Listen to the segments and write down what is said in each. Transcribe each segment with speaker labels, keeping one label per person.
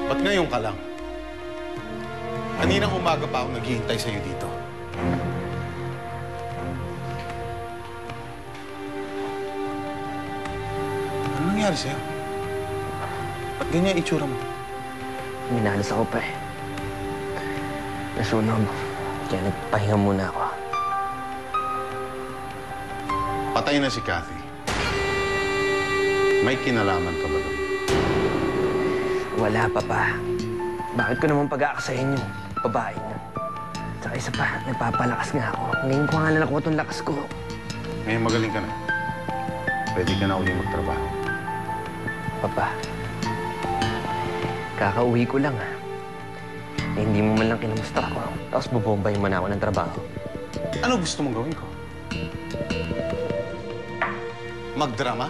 Speaker 1: Ba't ngayon ka lang? Kaninang umaga pa ako naghihintay sa'yo dito. Ano nangyari sa'yo? Ba't ganyan itsura mo?
Speaker 2: Minalas ako pa eh. Nasunog. Kaya nagpahinga muna ako.
Speaker 1: Patay na si Kathy. May kinalaman ka ba doon?
Speaker 2: Wala, Papa. Bakit ko naman pag-aaksayin yung babae niya? Tsaka isa pa, nagpapalakas nga ako. Ngayon ko nga lang nakuha itong lakas ko.
Speaker 1: Ngayon magaling ka na. Pwede ka na ulit magtrabaho.
Speaker 2: Papa, kakauwi ko lang ha. Eh, hindi mo man lang kinamusta ko. Tapos bubombayin mo na ako ng trabaho.
Speaker 1: Ano gusto mong gawin ko? Magdrama?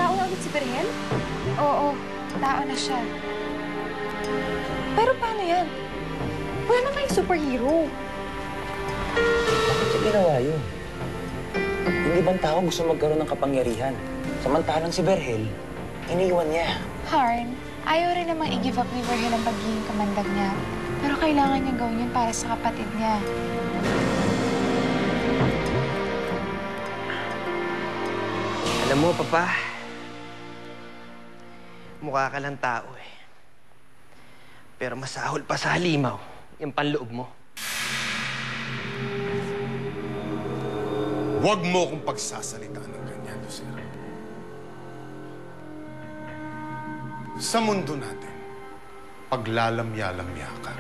Speaker 3: Tao na ulit si Berhel? Oo, tao na siya. Pero paano yan? Wala na kayong superhero.
Speaker 4: Bakit siya ginawa yun? Hindi bang tao gusto magkaroon ng kapangyarihan? Samantalang si Berhel, iniwan niya.
Speaker 3: Harn, ayaw rin namang i-give up ni Berhel ang pagiging kamandag niya. Pero kailangan niya gawin yun para sa kapatid niya.
Speaker 2: Alam mo, Papa, mukha ka lang tao eh. Pero masahol pa sa halimaw yung panloob mo.
Speaker 1: Huwag mo akong pagsasalitaan ng ganyan, Lucero. Sa mundo natin, paglalamya-lamya ka,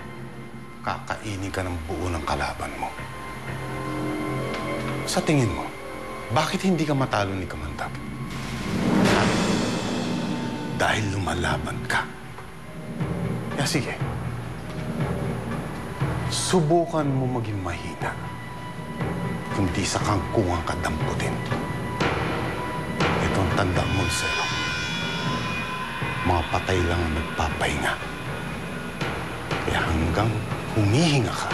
Speaker 1: kakainin ka ng buo ng kalaban mo. Sa tingin mo, bakit hindi ka matalo ni Kamandag? Dahil lumalaban ka. Kaya sige, subukan mo maging mahina. Kundi sa kangkungan ka damputin. Itong tanda mo, Lucero. Mga patay lang ang nagpapahinga. Kaya hanggang humihinga ka,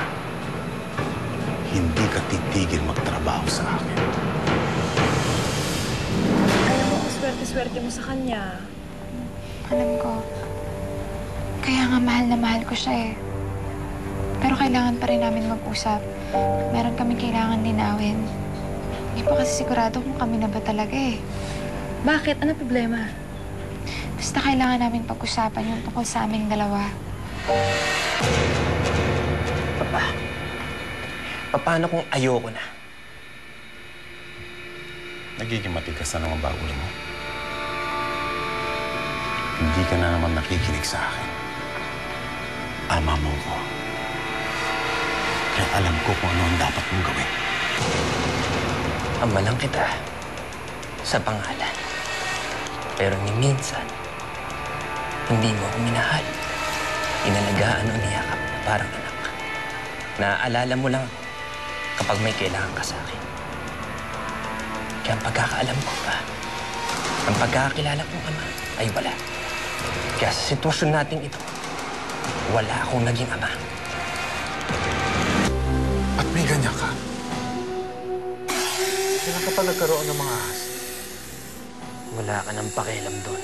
Speaker 1: hindi ka titigil magtrabaho sa akin.
Speaker 5: Alam mo, swerte-swerte mo sa kanya.
Speaker 3: Alam ko. Kaya nga mahal na mahal ko siya eh. Pero kailangan pa rin namin mag-usap. Meron kaming kailangan linawin. Hindi pa kasi sigurado kung kami na ba talaga eh.
Speaker 5: Bakit? Ano problema?
Speaker 3: Basta kailangan namin pag-usapan yung tungkol sa aming dalawa.
Speaker 2: Papa, paano kung ayoko na?
Speaker 1: Nagiging matigas na naman ba ulo mo? Hindi ka na naman nakikinig sa akin. Ama mo ko. Kaya alam ko kung ano ang dapat mong gawin.
Speaker 2: Ama lang kita sa pangalan. Pero ni minsan, hindi mo ako minahal. Inalagaan o niyakap na parang anak. Naaalala mo lang ako kapag may kailangan ka sa akin. Kaya ang pagkakaalam ko pa, ang pagkakakilala kong ama ay wala. Kaya sa sitwasyon nating ito, wala akong naging ama.
Speaker 1: At may ganyan ka. Kailan ka pa nagkaroon ng mga ahas?
Speaker 2: Wala ka nang pakialam doon.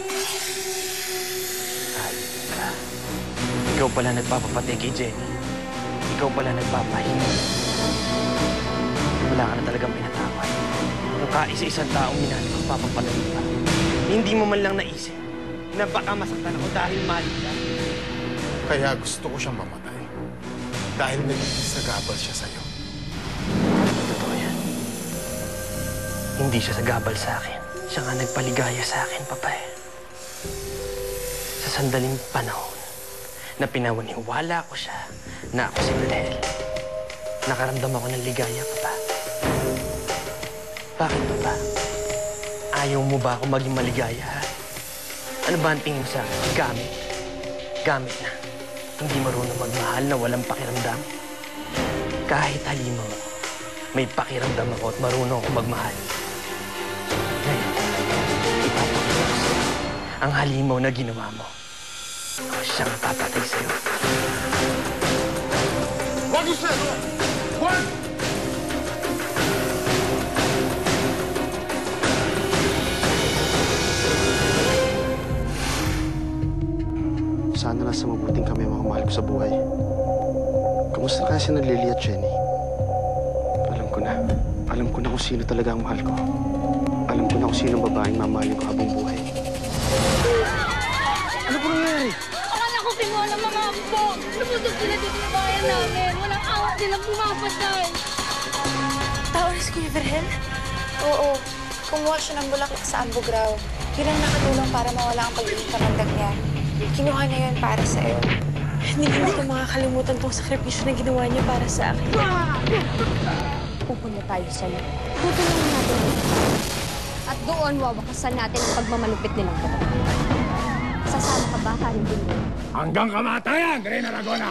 Speaker 2: Ayun ka. Ikaw pala nagpapapatay kay Jenny. Ikaw pala nagpapahinga. Wala ka na talagang pinatawad. Kung kaisa-isang taong minahal kang papapatay pa, hindi mo man lang naisip na baka masaktan ako dahil mahal ka.
Speaker 1: Kaya gusto ko siyang mamatay. Dahil nagiging sagabal siya sa'yo.
Speaker 2: Totoo yan. Hindi siya sagabal sa akin. Siya nga nagpaligaya sa akin, Papa eh. Sa sandaling panahon na pinawaniwala ko siya na ako si Berhel, nakaramdam ako ng ligaya, Papa. Bakit, Papa? Ayaw mo ba ako maging maligaya, ha? Ano ba ang tingin mo sa akin? Gamit. Gamit na. Hindi marunong magmahal na walang pakiramdam. Kahit halimaw, may pakiramdam ako at marunong ako magmahal. Ngayon, ipapakita ko sa'yo ang halimaw na ginawa mo. Ako siyang papatay sa'yo.
Speaker 1: Wag, Lucero! Wag!
Speaker 6: sa buhay. Kamusta kaya si Lily at Jenny? Alam ko na. Alam ko na kung sino talaga ang mahal ko. Alam ko na kung sino ang babaeng mamahalin ko habang buhay. Ano po nangyayari?
Speaker 7: Akala ko kinuha ng mga ampo. Lumutog sila dito sa bayan namin. Walang awa silang pumapatay.
Speaker 3: Tao na si Kuya Virgil? Oo. Kumuha siya ng bulaklak sa ambugraw. Yun ang nakatulong para mawala ang pagiging kamandag niya. Kinuha niya yun para sa'yo.
Speaker 5: Hindi ko makakalimutan tong sakripisyo na ginawa niya para sa akin.
Speaker 7: Pupunta tayo sa loob. Tutulungan natin ito. At doon wawakasan natin ang pagmamalupit nilang ito. Sasama ka ba, Haring Billy?
Speaker 8: Hanggang kamatayan, Green Aragona!